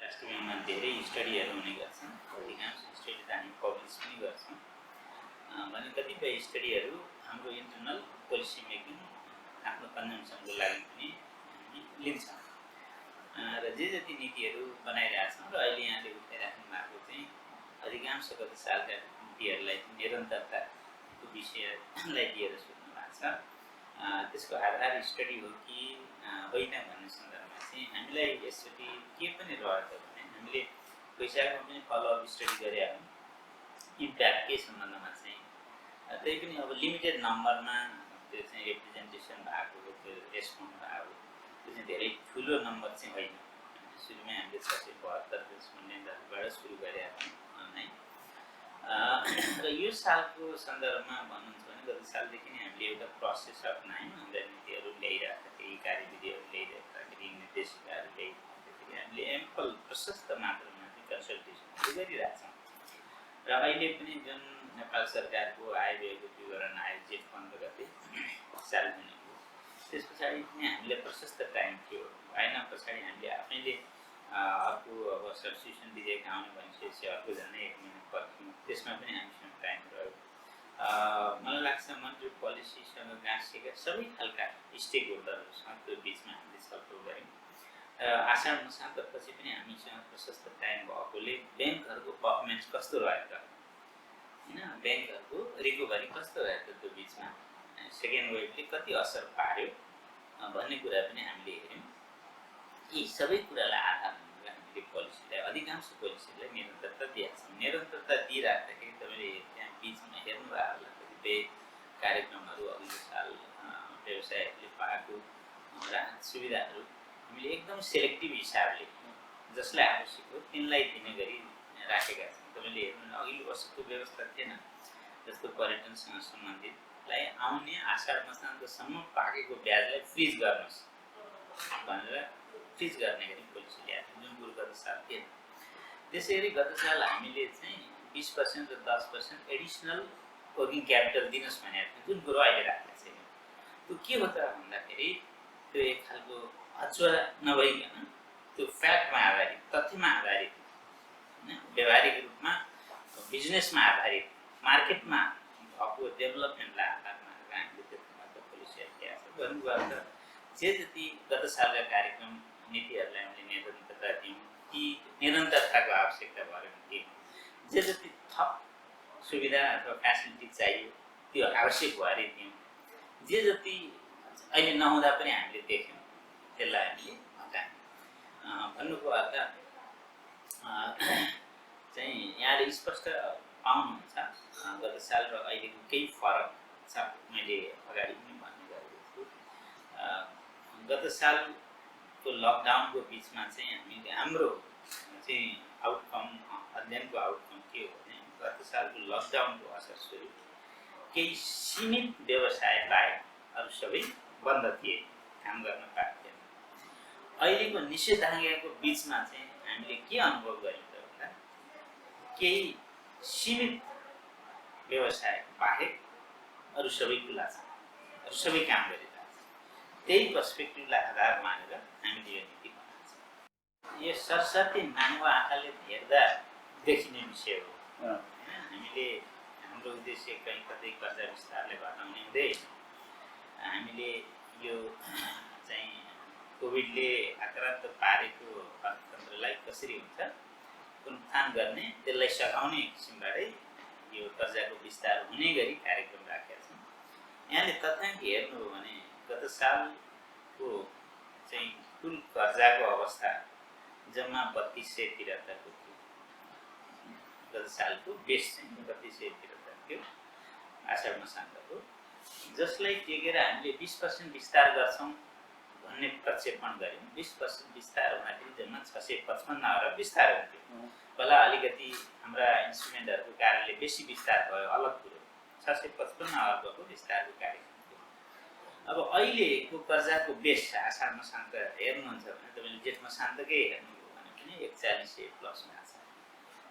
वास्तवमा धेरै स्टडीहरू हुने गर्छन्। अधिकांश स्टडी त हामी पब्लिस पनि गर्छौँ भने कतिपय स्टडीहरू हाम्रो इन्टरनल पोलिसी मेकिङ आफ्नो कन्जम्सनको लागि पनि हामी लिन्छौँ र जे जति नीतिहरू बनाइरहेछौँ र अहिले यहाँले उठाइराख्नु भएको चाहिँ अधिकांश गत सालका नीतिहरूलाई निरन्तरताको विषयलाई लिएर सोध्नु भएको छ। त्यसको आधार स्टडी हो कि होइन भन्ने सन्दर्भमा चाहिँ हामीलाई यसचोटि के पनि रहेछ भने हामीले पैसाको पनि फलोअप स्टडी गरे हौँ इम्प्याक्टकै सम्बन्धमा चाहिँ त्यही पनि अब लिमिटेड नम्बरमा त्यो चाहिँ रिप्रेजेन्टेसन भएको त्यो रेस्पोन्ड भएको त्यो चाहिँ धेरै ठुलो नम्बर चाहिँ होइन। सुरुमै हामीले 672 रेस्पोन्डेन्टहरूबाट सुरु गरेका थियौँ अनलाइन र यो सालको सन्दर्भमा भन्नुहुन्छ भने गत सालदेखि नै हामीले एउटा प्रोसेस अपनायौँ। हाम्रा नीतिहरू ल्याइराख्दाखेरि कार्यविधिहरू ल्याइराख्दाखेरि निर्देशिकाहरू ल्याइराख्दाखेरि हामीले एम्पल प्रशस्त मात्रामा चाहिँ कन्सल्टेसनहरू गरिरहेछौँ र अहिले पनि जुन नेपाल सरकारको आय व्ययको विवरण आयो जेठ 15 गते सार्वजनिक हो त्यस पछाडि पनि हामीले प्रशस्त टाइम थियो होइन। पछाडि हामीले आफैले अर्को अब सब्स्टिट्युसन विधेयक आउने भनिसकेपछि अर्को झन्डै 1 महिना पर्खौँ त्यसमा पनि हामीसँग टाइम रह्यो। मलाई लाग्छ मन्ट्री पोलिसीसँग गाँसिएका सबै खालका स्टेक होल्डरहरूसँग त्यो बिचमा हामीले छलफल गऱ्यौँ। आषाढ मसान्तपछि पनि हामीसँग प्रशस्त टाइम भएकोले ब्याङ्कहरूको पर्फर्मेन्स कस्तो रह्यो त होइन, ब्याङ्कहरूको रिकभरी कस्तो रह्यो त त्यो बिचमा सेकेन्ड वेभले कति असर पार्यो भन्ने कुरा पनि हामीले हेऱ्यौँ। यी सबै कुरालाई आधार मानेर हामीले पोलिसीलाई अधिकांश पोलिसीलाई निरन्तरता दिएका छौँ। निरन्तरता दिइराख्दाखेरि तपाईँले त्यहाँ बिचमा हेर्नुभयो होला कतिपय कार्यक्रमहरू अघिल्लो साल व्यवसायहरूले पाएको राहत सुविधाहरू हामीले एकदम सेलेक्टिभ हिसाबले जसलाई आवश्यक हो तिनलाई दिने गरी राखेका छौँ। तपाईँले हेर्नु अघिल्लो वर्षको व्यवस्था थिएन जस्तो पर्यटनसँग सम्बन्धितलाई आउने आषाढ मसान्तसम्म पाकेको ब्याजलाई फ्रिज गर्नुहोस् भनेर फ्रिज गर्ने गरी पोलिसी ल्याएको जुन कुरो गत साल थिएन। त्यसै गरी गत साल हामीले चाहिँ 20% र 10% एडिसनल वर्किङ क्यापिटल दिनुहोस् भनेको थियो जुन कुरो अहिले राखेको छैन। त्यो के हो त भन्दाखेरि त्यो एक खालको अचुवा नभइकन त्यो फ्याक्टमा आधारित तथ्यमा आधारित होइन व्यवहारिक रूपमा बिजनेसमा आधारित मार्केटमा भएको डेभलपमेन्टलाई आधारमा हामीले त्यो पोलिसीहरू ल्याएको छ। भन्नुभयो जे जति गत सालका कार्यक्रम नीतिहरूलाई हामीले निरन्तरता दियौँ ती निरन्तरताको आवश्यकता भएर दियौँ। जे जति थप सुविधा अथवा फेसिलिटी चाहियो त्यो आवश्यक भएर दियौँ। जे जति अहिले नहुँदा पनि हामीले देख्यौँ त्यसलाई हामीले हटायौँ। भन्नुको अर्थ चाहिँ यहाँले स्पष्ट पाउनुहुन्छ गत साल र अहिलेको केही फरक छ। मैले अगाडि पनि भन्ने गरेको छु गत सालको लकडाउनको बिचमा चाहिँ हामीले हाम्रो चाहिँ आउटकम अध्ययनको आउटकम के हो भने गत सालको लकडाउनको असर स्वरूप केही सीमित व्यवसाय बाहेक अरू सबै बन्द थिए, काम गर्न पाएको थिएन। अहिलेको निषेधाज्ञाको बिचमा चाहिँ हामीले के अनुभव गर्यौँ त भन्दा केही सीमित व्यवसाय बाहेक अरू सबै खुला छ, अरू सबै काम गरिरहेको छ। त्यही पर्सपेक्टिभलाई आधार मानेर हामीले यो नीति बनाएको छ। यो सरस्वती नाङ्गो आँखाले हेर्दा देखिने विषय हो होइन। हामीले हाम्रो उद्देश्य कहीँ कतै कर्जा विस्तारले घटाउने हुँदै हामीले यो चाहिँ कोभिडले आक्रान्त पारेको अर्थतन्त्रलाई कसरी हुन्छ पुनरुत्थान गर्ने त्यसलाई सघाउने किसिमबाटै यो कर्जाको विस्तार हुने गरी कार्यक्रम राखेका छौँ। यहाँले तथ्याङ्क हेर्नु हो भने गत सालको चाहिँ कुल कर्जाको अवस्था जम्मा 3273 को थियो। गत सालको बेस चाहिँ 3273 थियो आषाढ मसान्तको, जसलाई टेकेर हामीले 20% विस्तार गर्छौँ भन्ने प्रक्षेपण गऱ्यौँ। 20% विस्तार हुँदाखेरि जम्मा 655 अरब विस्तार हुन्थ्यो। पहिला अलिकति हाम्रा इन्स्ट्रुमेन्टहरूको कारणले बेसी विस्तार भयो अलग कुरो, 655 अरबको विस्तारको कार्यक्रम थियो। अब अहिलेको कर्जाको बेस आषाढ मसान्त हेर्नुहुन्छ भने तपाईँले जेठ मसान्तकै हेर्नुभयो भने पनि 4100 प्लसमा छ।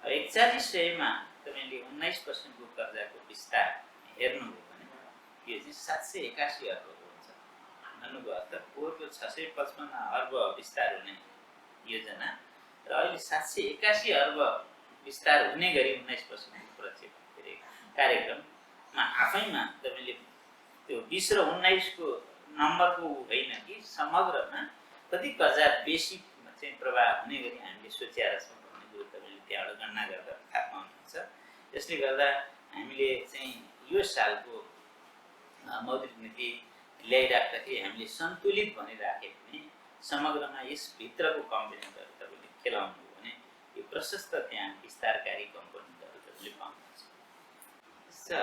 4100 तपाईँले 19% को कर्जाको विस्तार हेर्नुभयो भने यो चाहिँ 781 अर्बको हुन्छ। भन्नुको अर्थ पोहोरको 655 अर्ब विस्तार हुने योजना र अहिले अहिले 781 अर्ब विस्तार हुने गरी 19% प्रत्यक्ष कार्यक्रममा आफैमा तपाईँले त्यो 20 र 19 को नम्बरको होइन कि समग्रमा कति कर्जा बेसी चाहिँ प्रवाह हुने गरी हामीले सोचेर छौँ भन्ने कुरो तपाईँले त्यहाँबाट गणना गर्दा थाहा पाउनुहुन्छ। यसले गर्दा हामीले चाहिँ यो सालको मौद्रिक नीति ल्याइराख्दाखेरि हामीले सन्तुलित भनिराखे पनि समग्रमा यसभित्रको कम्पोनेन्टहरू तपाईँले खेलाउनु हो भने यो प्रशस्त त्यहाँ विस्तारकारी कम्पोनेन्टहरू तपाईँले पाउनुहुन्छ।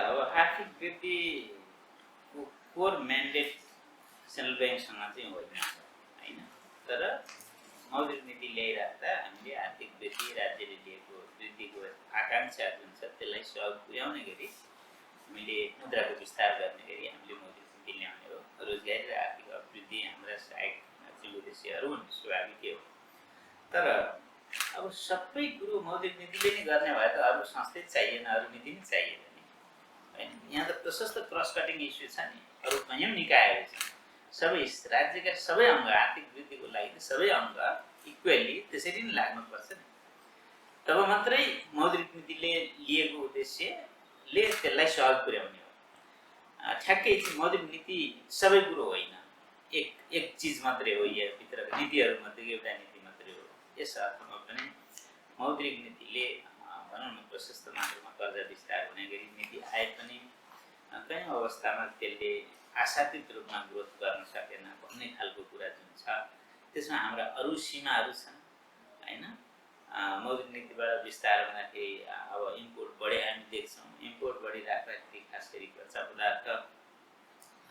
अब आर्थिक वृद्धिको कोर म्यान्डेट सेन्ट्रल ब्याङ्कसँग चाहिँ होइन, तर मौद्रिक नीति ल्याइराख्दा हामीले आर्थिक वृद्धि राज्यले लिएको वृद्धिको आकाङ्क्षा जुन छ त्यसलाई सहयोग पुर्याउने गरी हामीले मुद्राको विस्तार गर्ने गरी हामीले मौद्रिक नीति ल्याउने हो। रोजगारी र आर्थिक अभिवृद्धि हाम्रा सहायक उद्देश्यहरू हुन्, स्वाभाविकै हो। तर अब सबै कुरो मौद्रिक नीतिले नै गर्ने भए त अरू संस्थै चाहिएन, अरू नीति नै चाहिएन नि होइन। यहाँ त प्रशस्त क्रस कटिङ इस्यु छ नि, अरू कहीँ निकायहरू छन्। सबै राज्यका सबै अङ्ग आर्थिक वृद्धिको लागि सबै अङ्ग इक्वेली त्यसरी नै लाग्नुपर्छ नि, तब मात्रै मौद्रिक नीतिले लिएको उद्देश्यले त्यसलाई सहयोग पुर्याउने हो। ठ्याक्कै मौद्रिक नीति सबै कुरो होइन, एक चिज मात्रै हो, यो भित्रको नीतिहरूमध्ये एउटा नीति मात्रै हो। यस अर्थमा पनि मौद्रिक नीतिले भनौँ न प्रशस्त मात्रामा कर्जा विस्तार हुने गरी नीति आए पनि कयौँ अवस्थामा त्यसले आशातीत रूपमा ग्रोथ गर्न सकेन भन्ने खालको कुरा जुन छ त्यसमा हाम्रा अरू सीमाहरू छन् होइन। मौद्रिक नीतिबाट विस्तार हुँदाखेरि अब इम्पोर्ट बढे हामी देख्छौँ, इम्पोर्ट बढिराख्दाखेरि खास गरी कच्चा पदार्थ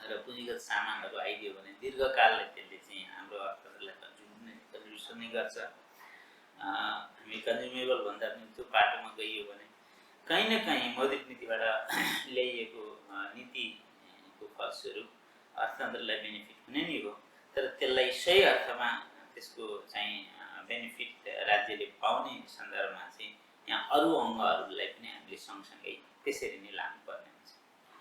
र पुँजीगत सामानहरू आइदियो भने दीर्घकालले त्यसले चाहिँ हाम्रो अर्थतन्त्रलाई कन्ट्रिब्युसन नै गर्छ। हामी कन्ज्युमेबल भन्दा पनि त्यो बाटोमा गइयो भने कहीँ न कहीँ मौद्रिक नीतिबाट ल्याइएको नीतिको फलस्वरूप अर्थतन्त्रलाई बेनिफिट हुने नै हो, तर त्यसलाई सही अर्थमा त्यसको चाहिँ बेनिफिट राज्यले पाउने सन्दर्भमा चाहिँ यहाँ अरू अङ्गहरूलाई पनि हामीले सँगसँगै त्यसरी नै लानुपर्ने हुन्छ।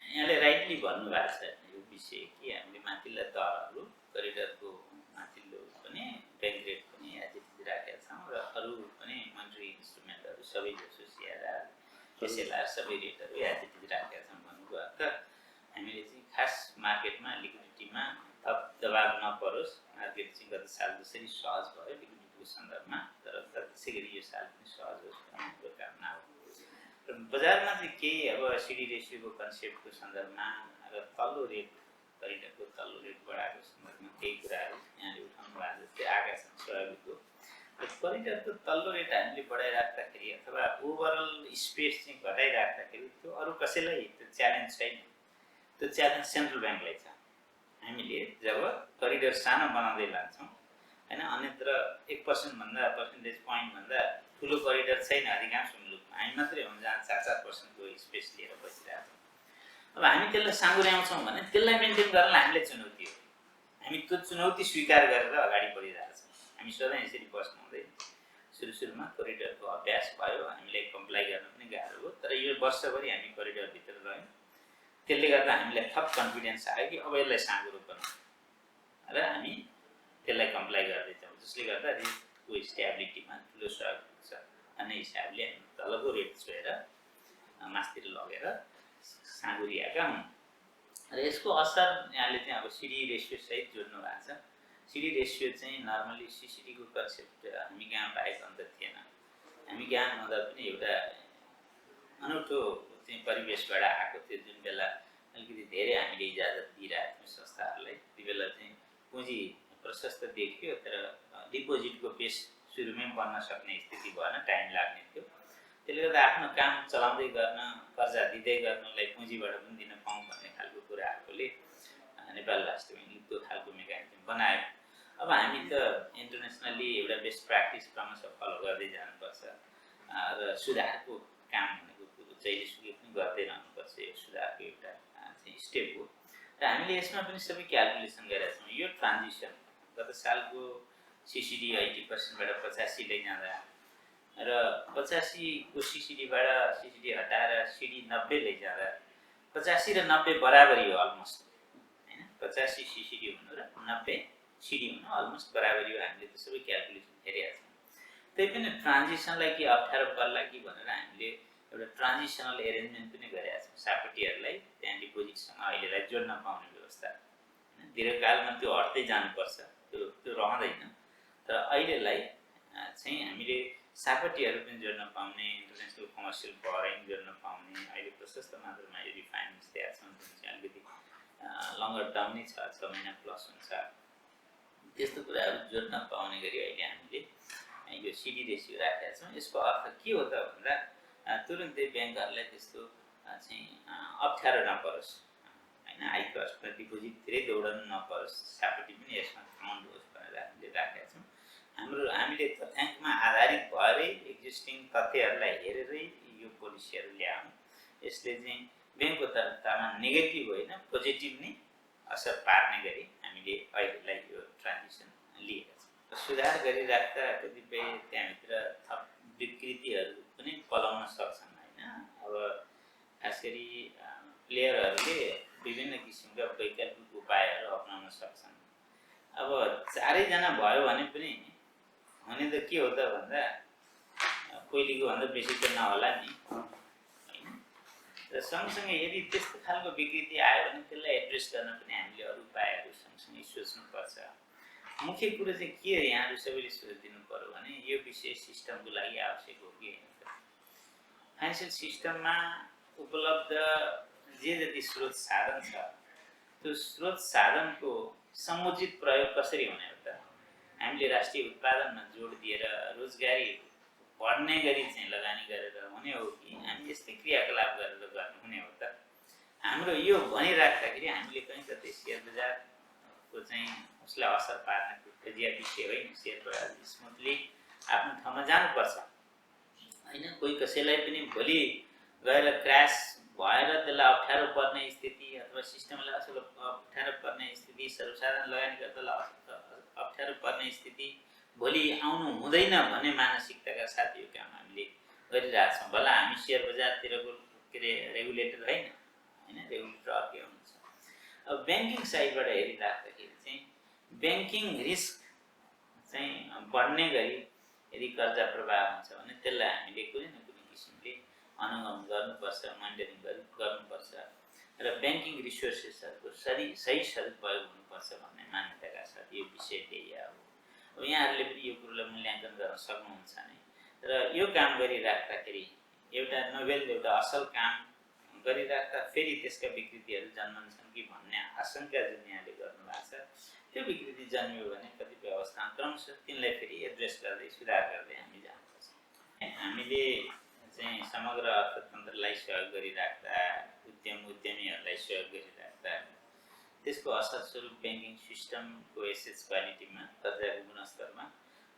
यहाँले राइटली भन्नुभएको छ यो विषय कि हामीले माथिल्ला तहहरू करिडरको माथिल्लो पनि ब्याङ्क रेट पनि एजिटिज राखेका छौँ र अरू पनि मोनिटरी इन्स्ट्रुमेन्टहरू सबै जसो सिआरआर एसएलआर सबै रेटहरू एजिटिज राखेका छौँ भन्नुको अर्थ हामीले चाहिँ खास मार्केटमा लिक्विडिटीमा थप दबाब नपरोस्। मार्केट चाहिँ गत साल जसरी सहज भयो लिक्विडिटीको सन्दर्भमा, तर त्यसै गरी यो साल पनि सहज होस् भन्ने हाम्रो कामना हो। र बजारमा चाहिँ केही अब सिडी रेसियोको कन्सेप्टको सन्दर्भमा र तल्लो रेट करिडरको तल्लो रेट बढाएको सन्दर्भमा केही कुराहरू यहाँले उठाउनु भएको जस्तै आएका छन् स्वाभाविक हो। र करिडरको तल्लो रेट हामीले बढाइराख्दाखेरि अथवा ओभरअल स्पेस चाहिँ घटाइराख्दाखेरि त्यो अरू कसैलाई त्यो च्यालेन्ज छैन, त्यो च्यालेन्ज सेन्ट्रल ब्याङ्कलाई छ। हामीले जब करिडर सानो बनाउँदै लान्छौँ होइन, अन्यत्र 1% भन्दा पर्सेन्टेज पोइन्ट भन्दा ठुलो करिडर छैन अधिकांश मुलुकमा, हामी मात्रै हो जहाँ 4-4% को स्पेस लिएर बसिरहेको छौँ। अब हामी त्यसलाई साँगुर्याउँछौँ भने त्यसलाई मेन्टेन गर्नलाई हामीलाई चुनौती हो। हामी त्यो चुनौती स्वीकार गरेर अगाडि बढिरहेको छौँ। हामी सधैँ यसरी बस्नु हुँदैन। सुरुमा करिडरको अभ्यास भयो, हामीलाई कम्प्लाई गर्न पनि गाह्रो हो, तर यो वर्षभरि हामी करिडरभित्र रह्यौँ। त्यसले गर्दा हामीलाई थप कन्फिडेन्स आयो कि अब यसलाई साँगुरो बनाउँ र हामी त्यसलाई कम्प्लाई गर्दैछौँ, जसले गर्दा रेटको स्टेबिलिटीमा ठुलो सहयोग हुन्छ भन्ने हिसाबले हामी तलको रेट छोएर मास्तिर लगेर साँगुरिएका हुन्। र यसको असर यहाँले चाहिँ अब सिडी रेसियो सहित जोड्नु भएको छ। सिडी रेसियो चाहिँ नर्मली सिसिडीको कन्सेप्ट हामी कहाँ पाएको अन्त थिएन। हामी कहाँ हुँदा पनि एउटा अनौठो चाहिँ परिवेशबाट आएको थियो, जुन बेला अलिकति धेरै हामीले इजाजत दिइरहेको थियौँ संस्थाहरूलाई। ती बेला चाहिँ पुँजी प्रशस्त देखियो, तर डिपोजिटको बेस सुरुमै बन्न सक्ने स्थिति भएन, टाइम लाग्ने थियो। त्यसले गर्दा आफ्नो काम चलाउँदै गर्न, कर्जा दिँदै गर्नलाई पुँजीबाट पनि दिन पाऊँ भन्ने खालको कुरा आएकोले नेपाल राष्ट्र ब्याङ्कले त्यो खालको मेकानिजम बनायो। अब हामी त इन्टरनेसनली एउटा बेस्ट प्र्याक्टिस क्रमशः फलो गर्दै जानुपर्छ र सुधारको काम भनेको कुरो जहिलेसुकै पनि गर्दै रहनुपर्छ। यो सुधारको एउटा चाहिँ स्टेप हो र हामीले यसमा पनि सबै क्यालकुलेसन गरेका छौँ। यो ट्रान्जिसन गत सालको सिसिडी 80%बाट 85 लैजाँदा र 85 को सिसिडीबाट सिसिडी हटाएर सिडी 90 लैजाँदा 85 र 90 बराबरी हो अलमोस्ट होइन। 85 सिसिडी हुनु र 90 सिडी हुनु अलमोस्ट बराबरी हो। हामीले त्यो सबै क्यालकुलेसन हेरेका छौँ। त्यही पनि ट्रान्जिसनलाई के अप्ठ्यारो पर्ला कि भनेर हामीले एउटा ट्रान्जिसनल एरेन्जमेन्ट पनि गरेका छौँ। सापटीहरूलाई त्यहाँ डिपोजिटसँग अहिलेलाई जोड्न पाउने व्यवस्था, होइन, दीर्घकालमा त्यो हट्दै जानुपर्छ, त्यो रहँदैन। तर अहिलेलाई चाहिँ हामीले सापटीहरू पनि जोड्न पाउने, इन्टरनेसनल कमर्सियल बोरोइङ जोड्न पाउने, अहिले प्रशस्त मात्रामा यो रिफाइनेन्स दिएका छौँ जुन चाहिँ अलिकति लङ्गर टर्म नै छ, 6 महिना प्लस हुन्छ, त्यस्तो कुराहरू जोड्न पाउने गरी अहिले हामीले यो सिडी रेसियो राखेका छौँ। यसको अर्थ के हो त भन्दा तुरुन्तै ब्याङ्कहरूलाई त्यस्तो चाहिँ अप्ठ्यारो नपरोस्, होइन, हाई कस्टमा डिपोजिट धेरै दौडन नपरोस्, सापटी पनि यसमा काउन्ट होस् भनेर हामीले राखेका छौँ। हामीले तथ्याङ्कमा आधारित भएरै एक्जिस्टिङ तथ्यहरूलाई हेरेरै यो पोलिसीहरू ल्यायौँ। यसले चाहिँ ब्याङ्कको तर्फमा नेगेटिभ होइन पोजिटिभ नै असर पार्ने गरी हामीले अहिलेलाई यो ट्रान्जिसन लिएका छौँ। सुधार गरिराख्दा कतिपय त्यहाँभित्र थप विकृतिहरू पनि पलाउन सक्छन्, होइन। अब खास गरी प्लेयरहरूले विभिन्न किसिमका वैकल्पिक उपायहरू अपनाउन सक्छन्। अब चारैजना भयो भने पनि हुने त के हो त भन्दा पहिलेको भन्दा बेसी त नहोला नि, होइन। र सँगसँगै यदि त्यस्तो खालको विकृति आयो भने त्यसलाई एड्रेस गर्न पनि हामीले अरू उपायहरू सँगसँगै सोच्नुपर्छ। मुख्य कुरो चाहिँ के यहाँहरू सबैले सोचिदिनु पर्यो भने यो विषय सिस्टमको लागि आवश्यक हो कि होइन। फाइनेन्सियल सिस्टममा उपलब्ध जे जति स्रोत साधन छ त्यो स्रोत साधनको समुचित प्रयोग कसरी हुने हो त? हामीले राष्ट्रिय उत्पादनमा जोड दिएर रोजगारी बढ्ने गरी चाहिँ लगानी गरेर हुने हो कि हामी यस्तै क्रियाकलाप गरेर गर्नु हुने हो त? हाम्रो यो भनिराख्दाखेरि हामीले कहीँ कतै सेयर बजारको चाहिँ उसलाई असर पार्ने खोजिया विषय होइन। सेयर बजार स्मुथली आफ्नो ठाउँमा जानुपर्छ, होइन। कोही कसैलाई पनि भोलि गएर क्रास भएर त्यसलाई अप्ठ्यारो पर्ने स्थिति अथवा सिस्टमलाई असल अप्ठ्यारो पर्ने स्थिति, सर्वसाधारण लगानीकर्तालाई अप्ठ्यारो पर्ने स्थिति भोलि आउनु हुँदैन भन्ने मानसिकताका साथ यो काम हामीले गरिरहेछौँ। भला हामी सेयर बजारतिरको के अरे रेगुलेटर होइन, रेगुलेटर अर्कै हुनुहुन्छ। अब ब्याङ्किङ साइडबाट हेरिराख्दाखेरि चाहिँ ब्याङ्किङ रिस्क चाहिँ बढ्ने गरी यदि कर्जा प्रवाह हुन्छ भने त्यसलाई हामीले कुनै न कुनै किसिमले अनुगमन गर्नुपर्छ, मोनिटरिङ गर्नुपर्छ र ब्याङ्किङ रिसोर्सेसहरूको सही सदुपयोग हुनुपर्छ भन्ने मान्यताका साथ यो विषय ल्याइया हो। अब यहाँहरूले पनि यो कुरोलाई मूल्याङ्कन गर्न सक्नुहुन्छ नै। र यो काम गरिराख्दाखेरि एउटा नोभेल, एउटा असल काम गरिराख्दा फेरि त्यसका विकृतिहरू जन्मन्छन् कि भन्ने आशंका जुन यहाँले गर्नुभएको छ, त्यो विकृति जन्मियो भने कतिपय अवस्थामा क्रमशः तिनलाई फेरि एड्रेस गर्दै सुधार गर्दै हामी जानुपर्छ। हामीले चाहिँ समग्र अर्थतन्त्रलाई सहयोग गरिराख्दा, उद्यमीहरूलाई सहयोग गरिराख्दा त्यसको असर स्वरूप ब्याङ्किङ सिस्टमको एसेट्स क्वालिटीमा, कर्जाको गुणस्तरमा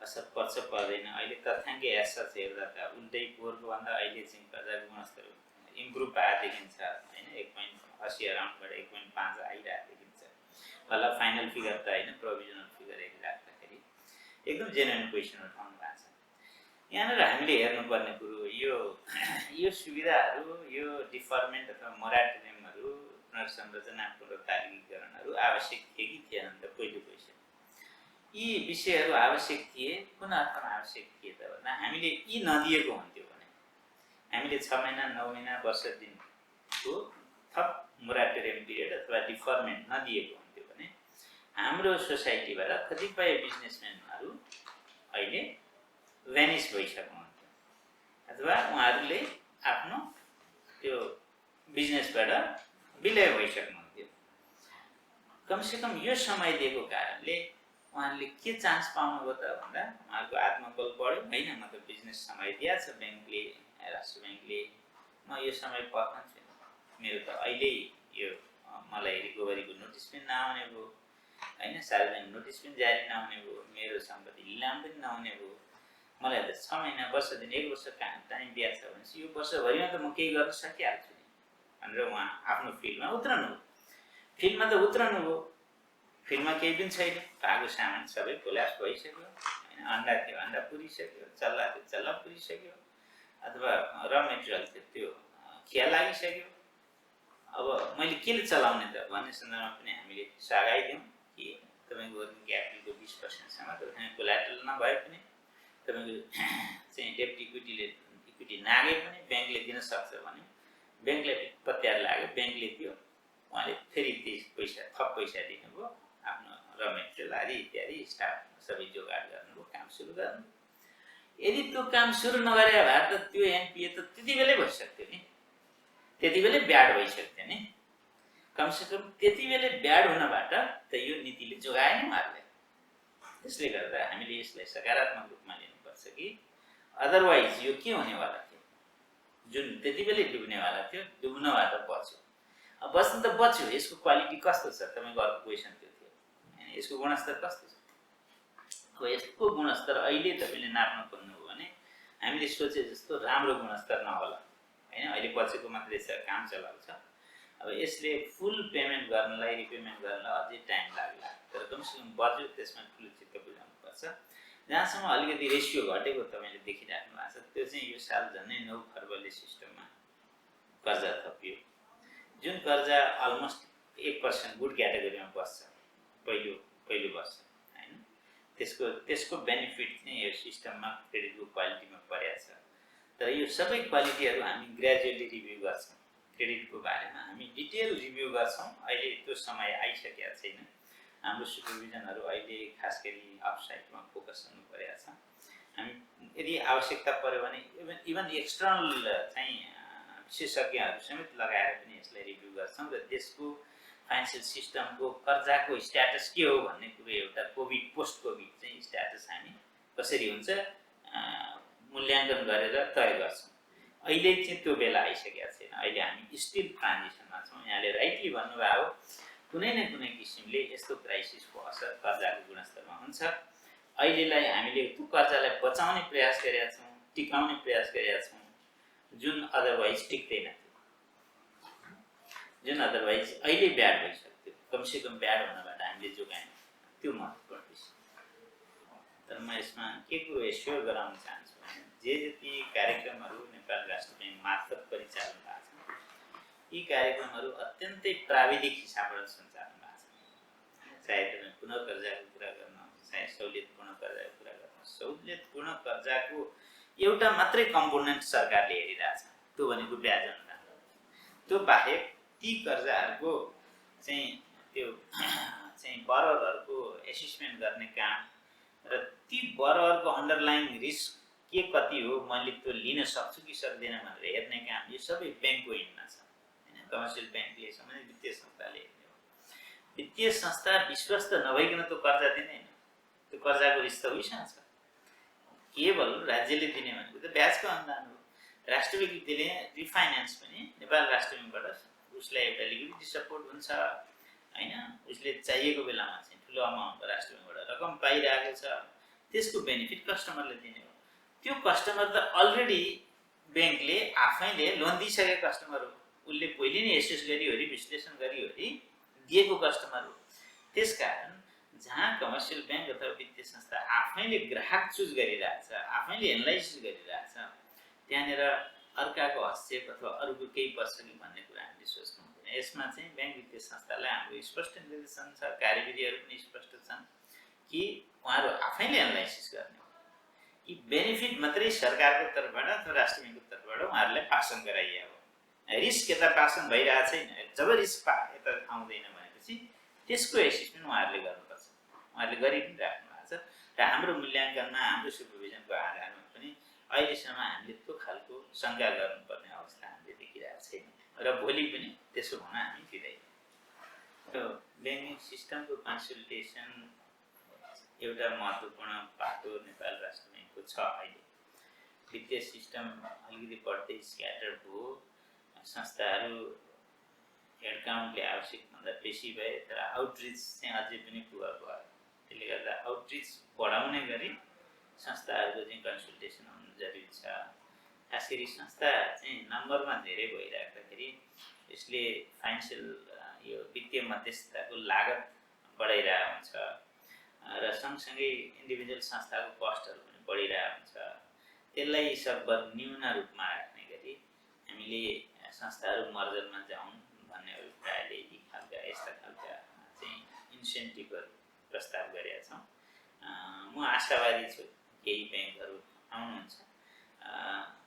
असर पर्छ पर्दैन? अहिले तथ्याङ्क एसएच हेर्दा त उल्टै पोहोरको भन्दा अहिले चाहिँ कर्जाको गुणस्तर इम्प्रुभ भएको देखिन्छ, होइन। 1.80 अराउन्डबाट 1.5 आइरहेको देखिन्छ। होला फाइनल फिगर त होइन, प्रोभिजनल फिगर हेरिराख्दाखेरि एकदम जेन्युन क्वेसन उठाउनु भएको छ। यहाँनिर हामीले हेर्नुपर्ने कुरो यो सुविधाहरू, यो डिफर्मेन्ट अथवा मोराटोरियमहरू, पुनर्संरचना, पुनर्तालिकीकरणहरू आवश्यक थिए कि थिएनन् त? पहिलो क्वेसन। यी विषयहरू आवश्यक थिए, कुन अर्थमा आवश्यक थिए त भन्दा हामीले यी नदिएको हुन्थ्यो भने, हामीले 6 महिना, 9 महिना, वर्ष दिनको थप मोराटोरियम पिरियड अथवा डिफर्मेन्ट नदिएको हुन्थ्यो भने हाम्रो सोसाइटीबाट कतिपय बिजनेसम्यानहरू अहिले भ्यानिस भइसक्नुहुन्थ्यो अथवा उहाँहरूले आफ्नो त्यो बिजनेसबाट विलय भइसक्नुहुन्थ्यो। कमसेकम यो समय दिएको कारणले उहाँहरूले के चान्स पाउनुभयो त भन्दा उहाँहरूको आत्मबल बढ्यो, होइन, म त बिजनेस समय दिएको छ ब्याङ्कले, राष्ट्र ब्याङ्कले, म यो समय पर्खन्छु, मेरो त अहिले यो मलाई रिकभरीको नोटिस पनि नआउने भयो, होइन, सार्वजनिक नोटिस पनि जारी नहुने भयो, मेरो सम्पत्ति लिलाम पनि नहुने भयो, मलाई त 6 महिना, वर्ष दिन, 1 वर्ष टाइम दिएको छ भनेपछि यो वर्षभरिमा त म केही गर्न सकिहाल्छु नि भनेर उहाँ आफ्नो फिल्डमा उत्रनु हो। फिल्डमा त उत्रनु हो, फिल्डमा केही पनि छैन, पाएको सामान सबै कोल्याप्स भइसक्यो, होइन। अन्डा थियो अन्डा पुरिसक्यो, चल्ला थियो चल्ला पुरिसक्यो, अथवा र मेटेरियल थियो त्यो खिया लागिसक्यो। अब मैले केले चलाउने त भन्ने सन्दर्भमा पनि हामीले सघाइदियौँ कि तपाईँको वर्किङ क्यापिटलको 20%सम्म तपाईँ कोल्याटरल नभए पनि तपाईँको चाहिँ डेब्ट इक्विटी नागे पनि ब्याङ्कले दिन सक्छ भने ब्याङ्कलाई पत्यार लाग्यो, ब्याङ्कले दियो, उहाँले फेरि त्यस पैसा थप पैसा दिनुभयो, आफ्नो र मेटेरियल आदि इत्यादि स्टाफ सबै जोगाड गर्नुभयो, काम सुरु गर्नु। यदि त्यो काम सुरु नगरे भए त त्यो एनपिए त त्यति बेलै भइसक्थ्यो नि, त्यति बेलै ब्याड भइसक्थ्यो नि। कमसेकम त्यति बेलै ब्याड हुनबाट त यो नीतिले जोगायो नि उहाँहरूले। त्यसले गर्दा हामीले यसलाई सकारात्मक रूपमा लिनुपर्छ कि अदरवाइज यो के हुनेवाला थियो, जुन त्यति बेलै डुब्नेवाला थियो, डुब्नबाट बच्यो। अब बच्नु त बच्यो, यसको क्वालिटी कस्तो छ तपाईँको अर्को क्वेसन त्यो थियो होइन, यसको गुणस्तर कस्तो छ। अब यसको गुणस्तर अहिले तपाईँले नाप्न खोज्नुभयो भने हामीले सोचे जस्तो राम्रो गुणस्तर नहोला होइन, अहिले बचेको मात्रै छ, काम चलाउँछ। अब यसले फुल पेमेन्ट गर्नलाई, रिपेमेन्ट गर्नलाई अझै टाइम लाग्ला, तर कमसेकम बच्यो, त्यसमा ठुलो चित्त बुझाउनुपर्छ। जहाँसम्म अलिकति रेसियो घटेको तपाईँले देखिराख्नु भएको छ, त्यो चाहिँ यो साल झन्डै 9 खर्बले सिस्टममा कर्जा थपियो, जुन कर्जा अलमोस्ट 1% गुड क्याटेगोरीमा बस्छ पहिलो वर्ष होइन। त्यसको बेनिफिट चाहिँ यो सिस्टममा क्रेडिटको क्वालिटीमा परेको छ। तर यो सबै क्वालिटीहरू हामी ग्रेजुअली रिभ्यू गर्छौँ, क्रेडिटको बारेमा हामी डिटेल रिभ्यू गर्छौँ। अहिले त्यो समय आइसकेको छैन, हाम्रो सुपरभिजनहरू अहिले खास गरी अपसाइडमा फोकस गर्नु परेको छ। हामी यदि आवश्यकता पर्यो भने इभन एक्सटर्नल चाहिँ विशेषज्ञहरू समेत लगाएर पनि यसलाई रिभ्यू गर्छौँ र त्यसको फाइनेन्सियल सिस्टमको कर्जाको स्ट्याटस के हो भन्ने कुरो एउटा कोभिड पोस्ट कोभिड चाहिँ स्ट्याटस हामी कसरी हुन्छ मूल्याङ्कन गरेर तय गर्छौँ। अहिले चाहिँ त्यो बेला आइसकेको छैन, अहिले हामी स्टिल ट्रान्जिसनमा छौँ। यहाँले राइटली भन्नुभयो, कुनै न कुनै किसिमले यस्तो क्राइसिसको असर कर्जाको गुणस्तरमा हुन्छ। अहिलेलाई हामीले त्यो कर्जालाई बचाउने प्रयास गरेका छौँ, टिकाउने प्रयास गरेका छौँ, जुन अदरवाइज टिक्दैन थियो, जुन अदरवाइज अहिले ब्याड भइसक्थ्यो। कमसेकम ब्याड हुनबाट हामीले जोगायौँ, त्यो महत्त्वपूर्ण विषय। तर म यसमा के कुरो एस्योर गराउन चाहन्छु भने जे जति कार्यक्रमहरू नेपाल राष्ट्र ब्याङ्क मार्फत परिचालन भएको छ, यी कार्यक्रमहरू अत्यन्तै प्राविधिक हिसाबबाट सञ्चालन भएको छ। चाहे तपाईँ पुनः कर्जाको कुरा गर्न, चाहे सहुलियतपूर्ण कर्जाको कुरा गर्न, सहुलियतपूर्ण कर्जाको एउटा मात्रै कम्पोनेन्ट सरकारले हेरिरहेछ, त्यो भनेको ब्याज अनुदान। त्यो बाहेक ती कर्जाहरूको चाहिँ त्यो चाहिँ बरोवरहरूको एसेसमेन्ट गर्ने काम र ती बरोवरको अन्डरलाइन रिस्क के कति हो, मैले त्यो लिन सक्छु कि सक्दिनँ भनेर हेर्ने काम, यो सबै ब्याङ्कको हिँड्न छ होइन। कमर्सियल ब्याङ्कले सम्बन्धित वित्तीय संस्थाले हेर्ने हो। वित्तीय संस्था विश्वस्त नभइकन त्यो कर्जा दिँदैन, त्यो कर्जाको रिस्क त उहीसँग छ। केवल राज्यले दिने भनेको त ब्याजको अनुदान हो। राष्ट्र ब्याङ्कले रिफाइनेन्स पनि नेपाल राष्ट्र ब्याङ्कबाट उसलाई एउटा लिक्विडिटी सपोर्ट हुन्छ होइन, उसले चाहिएको बेलामा चाहिँ ठुलो अमाउन्ट राष्ट्र ब्याङ्कबाट रकम पाइरहेको छ, त्यसको बेनिफिट कस्टमरले दिने हो। त्यो कस्टमर त अलरेडी ब्याङ्कले आफैले लोन दिइसकेको कस्टमर हो, उसले पहिले नै एसेस गरिवरी विश्लेषण गरिवरी दिएको कस्टमर हो। त्यसकारण जहाँ कमर्सियल ब्याङ्क अथवा वित्तीय संस्था आफैले ग्राहक चुज गरिरहेछ, आफैले एनालाइसिस गरिरहेछ, त्यहाँनिर अर्काको हस्तक्षेप अथवा अरूको केही पर्छ कि भन्ने कुरा हामीले सोच्नु हुँदैन। यसमा चाहिँ ब्याङ्क वित्तीय संस्थालाई हाम्रो स्पष्ट निर्देशन छ, कार्यविधिहरू पनि स्पष्ट छन् कि उहाँहरू आफैले एनालाइसिस गर्ने हो। यी बेनिफिट मात्रै सरकारको तर्फबाट अथवा राष्ट्र ब्याङ्कको तर्फबाट उहाँहरूलाई पासन गराइए हो। रिस्क यता पासन भइरहेको छैन, जब रिस्क यता आउँदैन भनेपछि त्यसको एसेसमेन्ट उहाँहरूले गर्नुपर्छ, उहाँहरूले गरि पनि राख्नु भएको छ। र हाम्रो मूल्याङ्कनमा, हाम्रो सुपरभिजनको आधारमा पनि अहिलेसम्म हामीले त्यो खालको शङ्का गर्नुपर्ने अवस्था हामीले देखिरहेको छैन र भोलि पनि त्यसो हुन हामी दिँदैनौँ। त्यो ब्याङ्किङ सिस्टमको कन्सल्टेसन एउटा महत्त्वपूर्ण पाटो नेपाल राष्ट्र ब्याङ्कको छ। अहिले वित्तीय सिस्टम अलिकति बढ्दै स्क्याटर भयो, संस्थाहरू हेडकाउन्टले आवश्यकभन्दा बेसी भए, तर आउटरिच चाहिँ अझै पनि पुवर भयो। त्यसले गर्दा आउटरिच बढाउने गरी संस्थाहरूको चाहिँ कन्सल्टेसन हुनु जरुरी छ। खास गरी संस्था चाहिँ नम्बरमा धेरै भइराख्दाखेरि यसले फाइनेन्सियल यो वित्तीय मध्यस्थताको लागत बढाइरहेको हुन्छ र सँगसँगै इन्डिभिजुअल संस्थाको कस्टहरू पनि बढिरहेको हुन्छ। त्यसलाई सकभर न्यून रूपमा राख्ने गरी हामीले संस्थाहरू मर्जरमा जाउन् भन्ने अभिप्रायले यी खालका यस्ता खालका चाहिँ इन्सेन्टिभहरू प्रस्ताव गरेका छौँ। म आशावादी छु केही ब्याङ्कहरू आउनुहुन्छ।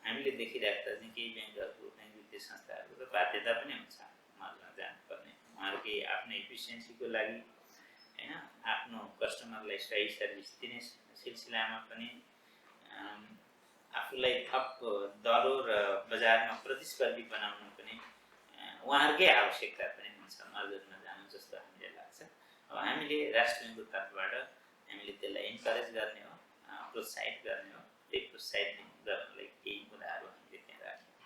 हामीले देखिरहेको चाहिँ केही ब्याङ्कहरूको चाहिँ वित्तीय संस्थाहरूको त बाध्यता पनि हुन्छ मर्जमा जानुपर्ने, उहाँहरूकै आफ्नो एफिसियन्सीको लागि होइन, आफ्नो कस्टमरलाई सही सर्भिस दिने सिलसिलामा पनि आफूलाई थप दरो र बजारमा प्रतिस्पर्धी बनाउनु पनि उहाँहरूकै आवश्यकता पनि हुन्छ मर्जरमा जानु जस्तो हामीलाई लाग्छ। अब हामीले राष्ट्र ब्याङ्कको तर्फबाट हामीले त्यसलाई इन्करेज गर्ने हो, प्रोत्साहित गर्ने हो। त्यही प्रोत्साहित गर्नलाई केही कुराहरू हामीले त्यहाँ राख्यौँ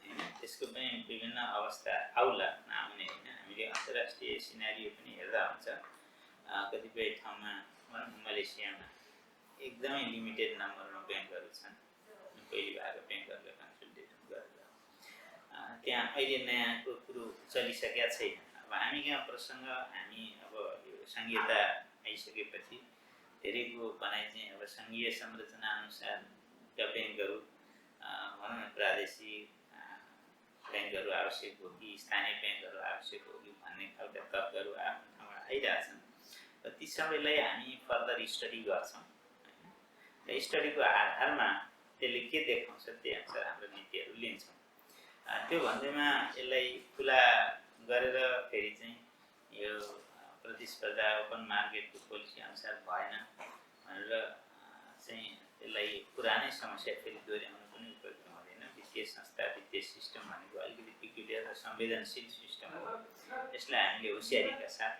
होइन। त्यसको पनि विभिन्न अवस्था आउला नआउने होइन। हामीले अन्तर्राष्ट्रिय सिनारियो पनि हेर्दा हुन्छ। कतिपय ठाउँमा मलेसियामा एकदमै लिमिटेड नम्बरमा ब्याङ्कहरू छन्, पहिले भएको ब्याङ्कहरूले कन्सल्टेसन गरेर त्यहाँ अहिले नयाँको कुरो चलिसकेका छैन। अब हामी कहाँ प्रसङ्ग हामी अब यो सङ्घीयता आइसकेपछि धेरैको भनाइ चाहिँ अब सङ्घीय संरचना अनुसारका ब्याङ्कहरू भनौँ न प्रादेशिक ब्याङ्कहरू आवश्यक हो कि स्थानीय ब्याङ्कहरू आवश्यक हो कि भन्ने खालका तर्कहरू आफ्नो ठाउँमा आइरहेछन् र ती सबैलाई हामी फर्दर स्टडी गर्छौँ होइन। र स्टडीको आधारमा त्यसले के देखाउँछ त्यही अनुसार हाम्रो नीतिहरू लिन्छौँ। त्यो भन्दैमा यसलाई खुला गरेर फेरि चाहिँ यो प्रतिस्पर्धा ओपन मार्केटको पोलिसी अनुसार भएन भनेर चाहिँ यसलाई पुरानै समस्या फेरि दोहोऱ्याउनु पनि उपयुक्त हुँदैन। वित्तीय संस्था वित्तीय सिस्टम भनेको अलिकति पिक्युलियर र संवेदनशील सिस्टम हो। यसलाई हामीले होसियारीका साथ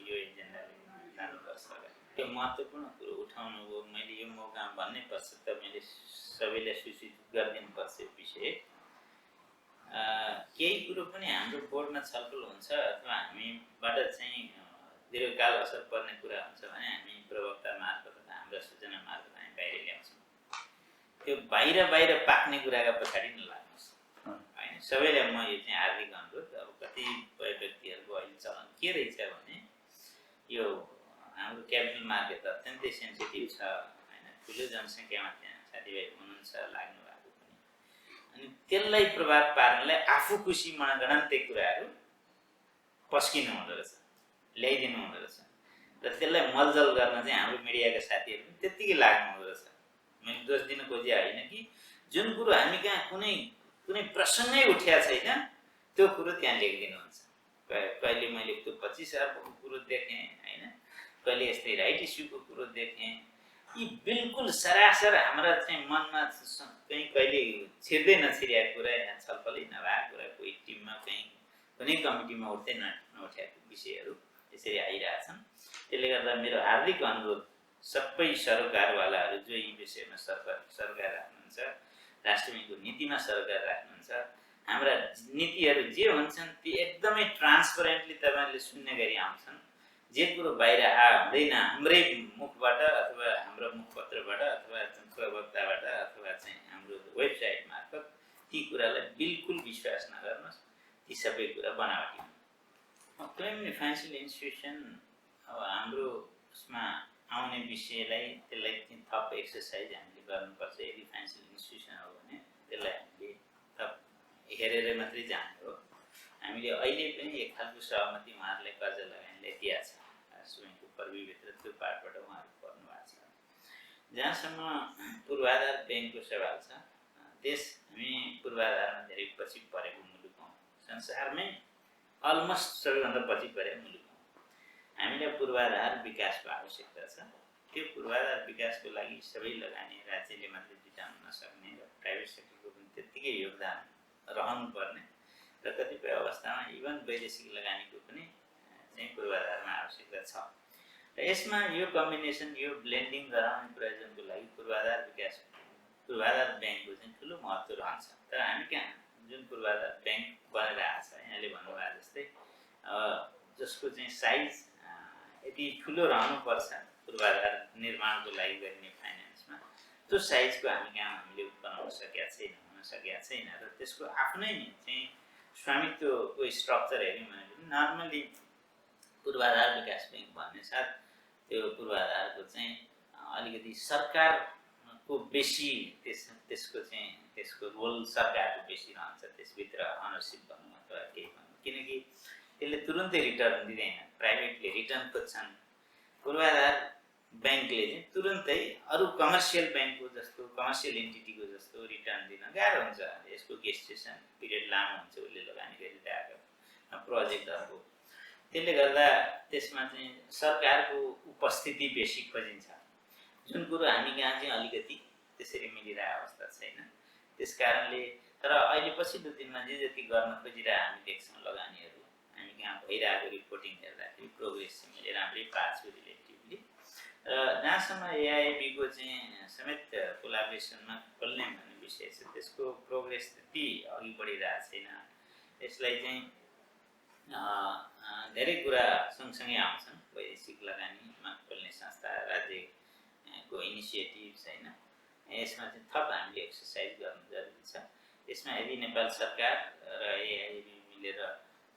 यो एजेन्डाले जानुपर्छ। त्यो महत्त्वपूर्ण कुरो उठाउनु हो। मैले यो मौकामा भन्नै पर्छ त, मैले सबैलाई सूचित गरिदिनुपर्छ यो विषय। केही कुरो पनि हाम्रो बोर्डमा छलफल हुन्छ अथवा हामीबाट चाहिँ दीर्घकाल असर पर्ने कुरा हुन्छ भने हामी प्रवक्ता मार्फत अथवा हाम्रा सूचना मार्फत हामी बाहिर ल्याउँछौँ। त्यो बाहिर पाक्ने कुराका पछाडि नलाग्नुहोस् होइन। सबैलाई म यो चाहिँ हार्दिक अनुरोध। अब कतिपय व्यक्तिहरूको अहिले चलन के रहेछ भने यो हाम्रो क्यापिटल मार्केट अत्यन्तै सेन्सिटिभ छ होइन। ठुलो जनसङ्ख्यामा त्यहाँ साथीभाइ हुनुहुन्छ लाग्नु भएको पनि, अनि त्यसलाई प्रभाव पार्नलाई आफू खुसी मनगणन्ते कुराहरू पस्किनु हुँदो रहेछ, ल्याइदिनु हुँदो रहेछ र त्यसलाई मलजल गर्न चाहिँ हाम्रो मिडियाका साथीहरू पनि त्यत्तिकै लाग्नु हुँदो रहेछ। मैले दोष दिन खोजे होइन कि जुन कुरो हामी कहाँ कुनै प्रसङ्गै उठिया छैन त्यो कुरो त्यहाँ लेखिदिनुहुन्छ। कहिले मैले त्यो 25 अर्बको कुरो देखेँ होइन, कहिले यस्तै राइट इस्युको कुरो देखेँ। यी बिल्कुल सरासर हाम्रा चाहिँ मनमा कहीँ कहिले छिर्दै नछिरेको कुरा, यहाँ छलफलै नभएको कुरा, कोही टिममा कहीँ कुनै कमिटीमा उठ्दै नउठेको विषयहरू यसरी आइरहेछन्। त्यसले गर्दा मेरो हार्दिक अनुरोध सबै सरकारवालाहरू जो यी विषयमा सरकार राख्नुहुन्छ, राष्ट्र ब्याङ्कको नीतिमा सरकार राख्नुहुन्छ, हाम्रा नीतिहरू जे हुन्छन् ती एकदमै ट्रान्सपरेन्टली तपाईँहरूले सुन्ने गरी आउँछन्। जे कुरो बाहिर हुँदैन हाम्रै मुखबाट अथवा हाम्रो मुखपत्रबाट अथवा प्रवक्ताबाट अथवा चाहिँ हाम्रो वेबसाइट मार्फत ती कुरालाई बिल्कुल विश्वास नगर्नुहोस्। ती सबै कुरा बनावटी हुन्। कुनै फाइनेन्सियल इन्स्टिट्युसन अब हाम्रो उसमा आउने विषयलाई त्यसलाई थप एक्सर्साइज हामीले गर्नुपर्छ। यदि फाइनेन्सियल इन्स्टिट्युसन हो भने त्यसलाई हामीले थप हेरेर मात्रै जाने हो। हामीले अहिले पनि एक खालको सहमति उहाँहरूलाई कर्जा लगानीलाई दिएको छ स्वयंको पर्विभित्र, त्यो पार्टबाट उहाँहरू पर्नु भएको छ। जहाँसम्म पूर्वाधार ब्याङ्कको सवाल छ, देश हामी पूर्वाधारमा धेरै पछि परेको मुलुक हौँ, संसारमै अलमोस्ट सबैभन्दा पछि परेको मुलुक हौँ। हामीलाई पूर्वाधार विकासको आवश्यकता छ। त्यो पूर्वाधार विकासको लागि सबै लगानी राज्यले मात्रै जुटाउन नसक्ने र प्राइभेट सेक्टरको पनि त्यत्तिकै योगदान रहनुपर्ने र कतिपय अवस्थामा इभन वैदेशिक लगानीको पनि चाहिँ पूर्वाधारमा आवश्यकता छ। र यसमा यो कम्बिनेसन, यो ब्लेन्डिङ गराउने प्रयोजनको लागि पूर्वाधार ब्याङ्कको चाहिँ ठुलो महत्त्व रहन्छ। तर हामी कहाँ जुन पूर्वाधार ब्याङ्क बनेर आएको छ, यहाँले भन्नुभयो जस्तै जसको चाहिँ साइज यति ठुलो रहनुपर्छ पूर्वाधार निर्माणको लागि गरिने फाइनेन्समा, त्यो साइजको हामीले बनाउन सकेका छैन, हुन सकेका छैन। र त्यसको आफ्नै चाहिँ स्वामित्वको स्ट्रक्चर हेऱ्यौँ भने पनि नर्मली पूर्वाधार विकास ब्याङ्क भन्ने साथ त्यो पूर्वाधारको चाहिँ अलिकति सरकारको बेसी त्यसको रोल सरकारको बेसी रहन्छ। त्यसभित्र अनरसिप भनौँ अथवा केही भनौँ, किनकि त्यसले तुरुन्तै रिटर्न दिँदैन। प्राइभेटले रिटर्न खोज्छन्, पूर्वाधार ब्याङ्कले चाहिँ तुरुन्तै अरू कमर्सियल ब्याङ्कको जस्तो कमर्सियल एन्टिटीको जस्तो रिटर्न दिन गाह्रो हुन्छ। यसको गेस्टेसन पिरियड लामो हुन्छ, उसले लगानी गरिरहेको प्रोजेक्टहरूको। त्यसले गर्दा त्यसमा चाहिँ सरकारको उपस्थिति बेसी खोजिन्छ, जुन कुरो हामी कहाँ चाहिँ अलिकति त्यसरी मिलिरहेको अवस्था छैन। त्यस कारणले तर अहिले पछिल्लो दिनमा जे जति गर्न खोजिरहेको हामी देख्छौँ लगानीहरू, हामी कहाँ भइरहेको रिपोर्टिङ हेर्दाखेरि प्रोग्रेस चाहिँ मैले राम्रै पाएको छु रिलेटिभली। र जहाँसम्म एआइबीको चाहिँ समेत कोलाबोरेसनमा खोल्ने भन्ने विषय छ, त्यसको प्रोग्रेस त्यति अघि बढिरहेको छैन। यसलाई चाहिँ धेरै कुरा सँगसँगै आउँछन्, वैदेशिक लगानीमा खोल्ने संस्था, राज्यको इनिसिएटिभ्स होइन, यसमा चाहिँ थप हामीले एक्सर्साइज गर्नु जरुरी छ। यसमा यदि नेपाल सरकार र एआइबी मिलेर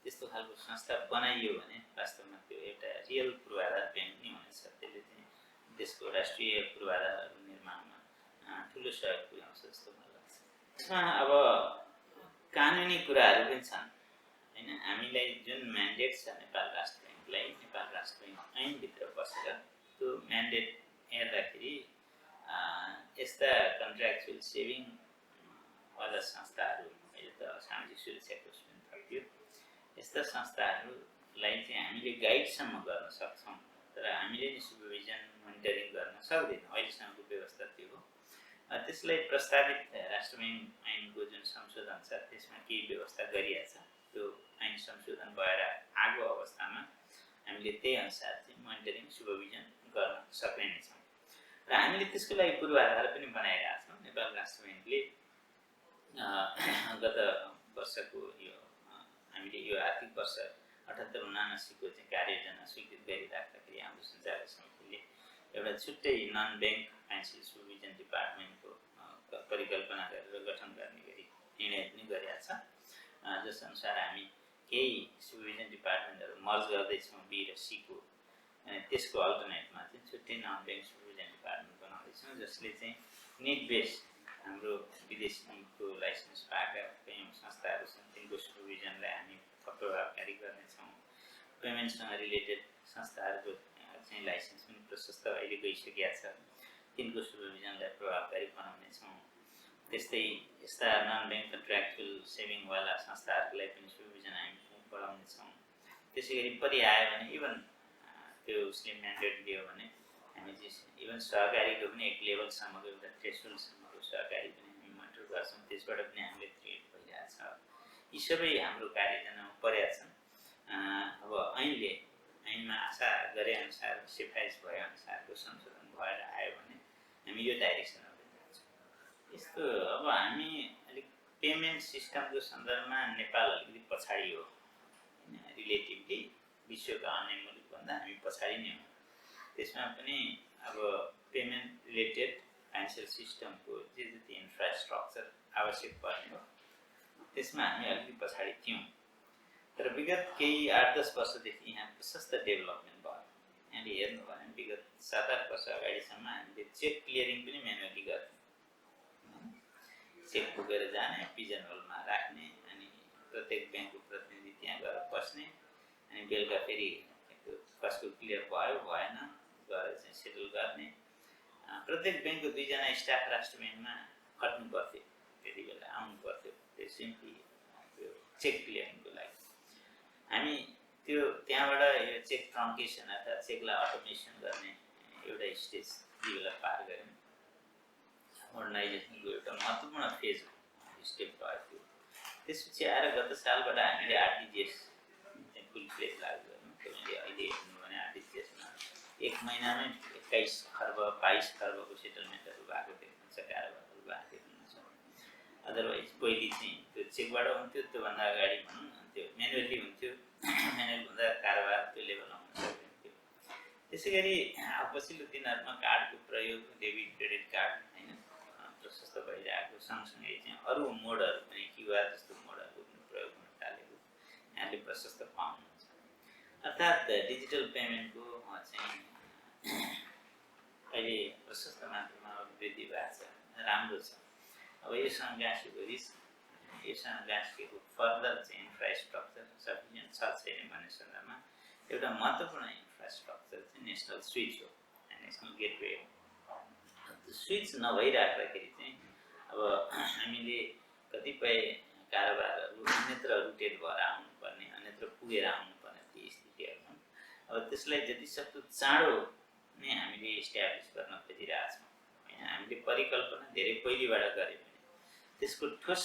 त्यस्तो खालको संस्था बनाइयो भने वास्तवमा त्यो एउटा रियल पूर्वाधार ब्याङ्क नै हुनेछ। त्यसले चाहिँ देशको राष्ट्रिय पूर्वाधारहरू निर्माणमा ठुलो सहयोग पुर्याउँछ जस्तो मलाई लाग्छ। यसमा अब कानुनी कुराहरू पनि छन् होइन। हामीलाई जुन म्यान्डेट छ नेपाल राष्ट्र ब्याङ्कलाई, नेपाल राष्ट्र ब्याङ्क ऐनभित्र बसेर त्यो म्यान्डेट हेर्दाखेरि यस्ता कन्ट्र्याक्चुअल सेभिङ वाला संस्थाहरू, अहिले त सामाजिक सुरक्षा कोष पनि थपियो, यस्ता संस्थाहरूलाई चाहिँ हामीले गाइडसम्म गर्न सक्छौँ, तर हामीले नै सुपरभिजन मोनिटरिङ गर्न सक्दैनौँ। अहिलेसम्मको व्यवस्था त्यो हो। त्यसलाई प्रस्तावित राष्ट्र ब्याङ्क ऐनको जुन संशोधन छ त्यसमा केही व्यवस्था गरिएको छ। त्यो ऐन संशोधन भएर आएको अवस्थामा हामीले त्यही अनुसार चाहिँ मोनिटरिङ सुपरभिजन गर्न सक्ने नै छौँ। र हामीले त्यसको लागि पूर्वाधार पनि बनाइरहेका छौँ। नेपाल राष्ट्र ब्याङ्कले गत वर्षको यो हामीले यो आर्थिक वर्ष 78-79 को चाहिँ कार्ययोजना स्वीकृत गरिराख्दाखेरि हाम्रो सञ्चालक समितिले एउटा छुट्टै नन ब्याङ्क फाइनेन्सियल सुपरभिजन डिपार्टमेन्टको परिकल्पना गरेर गठन गर्ने गरी निर्णय पनि गरेका छ, जसअनुसार हामी केही सुपरभिजन डिपार्टमेन्टहरू मर्ज गर्दैछौँ, बी र सीको। अनि त्यसको अल्टरनेटमा चाहिँ छुट्टै नन ब्याङ्क सुपरभिजन डिपार्टमेन्ट बनाउँदैछौँ, जसले चाहिँ नेट बेस हाम्रो विदेशीको लाइसेन्स पाएका कयौँ संस्थाहरू छन्, तिनको सुपरभिजनलाई हामी थप प्रभावकारी गर्नेछौँ। पेमेन्टसँग रिलेटेड संस्थाहरूको चाहिँ लाइसेन्स पनि प्रशस्त अहिले गइसकेका छ, तिनको सुपरभिजनलाई प्रभावकारी बनाउनेछौँ। त्यस्तै यस्ता नन ब्याङ्क कन्ट्र्याक्चुअल सेभिङवाला संस्थाहरूलाई पनि सुपरभिजन हामी बढाउनेछौँ। त्यसै गरी परि आयो भने इभन त्यो उसले म्यान्डेट दियो भने हामी चाहिँ इभन सहकारीको पनि एक लेभलसम्मको एउटा थ्रेसहोल्डसम्मको सहकारी पनि हामी मोनिटर गर्छौँ, त्यसबाट पनि हामीले ट्रेड भइरहेको छ। यी सबै हाम्रो कार्ययोजनामा परेका छन्। अब ऐनमा आशा गरे अनुसार सिफारिस भए अनुसारको संशोधन भएर आयो भने हामी यो डाइरेक्सनमा पनि जान्छौँ। यस्तो अब हामी अलिक पेमेन्ट सिस्टमको सन्दर्भमा नेपाल अलिकति पछाडि हो होइन, रिलेटिभली विश्वका अन्य मुलुकभन्दा हामी पछाडि नै हौँ। त्यसमा पनि अब पेमेन्ट रिलेटेड फाइनेन्सियल सिस्टमको जे जति इन्फ्रास्ट्रक्चर आवश्यक पर्ने हो त्यसमा हामी अलिकति पछाडि थियौँ। तर विगत केही 8-10 वर्षदेखि यहाँ प्रशस्त डेभलपमेन्ट भयो। यहाँले हेर्नु भयो भने विगत 7-8 वर्ष अगाडिसम्म हामीले चेक क्लियरिङ पनि म्यानुअली गर्थ्यौँ। चेक बोकेर जाने, पिजन होलमा राख्ने, अनि प्रत्येक ब्याङ्कको प्रतिनिधि त्यहाँ गएर बस्ने, अनि बेलुका फेरि कसको क्लियर भयो भएन गएर चाहिँ सेटल गर्ने। प्रत्येक ब्याङ्कको 2 जना स्टाफ राष्ट्र ब्याङ्कमा खट्नु पर्थ्यो, त्यति बेला आउनु पर्थ्यो त्यो सिम्पली त्यो चेक क्लियरिङको लागि। हामी त्यो त्यहाँबाट यो चेक ट्रङ्केसन अथवा चेकलाई अटोमेसन गर्ने एउटा स्टेज त्यति बेला पार गऱ्यौँ। मोडर्नाइजेसनको एउटा महत्त्वपूर्ण फेज स्टेप भयो त्यो। त्यसपछि आएर गत सालबाट हामीले आरटिजिएस चाहिँ फुल फ्लेज लागु गऱ्यौँ। तपाईँले अहिले हेर्नु भने आरटिजिएसमा 1 महिनामै 21 खर्ब 22 खर्बको सेटलमेन्टहरू भएको देख्नुहुन्छ, कारोबारहरू भएको देख्नुहुन्छ। अदरवाइज पहिले चाहिँ त्यो चेकबाट हुन्थ्यो, त्योभन्दा अगाडि भनौँ न त्यो म्यानुअली हुन्थ्यो, म्यानुअल हुँदा कारोबार त्यो लेभलमा हुन सक्थ्यो। त्यसै गरी पछिल्लो दिनहरूमा कार्डको प्रयोग, डेबिट क्रेडिट कार्ड होइन प्रशस्त भइरहेको सँगसँगै चाहिँ अरू मोडहरू पनि क्युआर जस्तो मोडहरूको पनि प्रयोग हुन थालेको यहाँले प्रशस्त पाउनुहुन्छ। अर्थात् डिजिटल पेमेन्टको चाहिँ अहिले प्रशस्त मात्रामा वृद्धि भएको छ, राम्रो छ। अब योसँग गाँसेको योसँग गाँसेको फर्दर चाहिँ इन्फ्रास्ट्रक्चर सफिसियन्ट छ छैन भन्ने सन्दर्भमा एउटा महत्त्वपूर्ण इन्फ्रास्ट्रक्चर चाहिँ नेसनल स्विच हो। नेसनल गेटवे स्विच नभइराख्दाखेरि चाहिँ अब हामीले कतिपय कारोबारहरू अन्यत्र रुटेड भएर आउनुपर्ने अन्यत्र पुगेर आउनुपर्ने ती स्थितिहरू अब त्यसलाई जति सक्दो चाँडो नै हामीले इस्ट्याब्लिस गर्न खोजिरहेछौँ होइन। हामीले परिकल्पना धेरै पहिलेबाट गऱ्यो भने त्यसको ठोस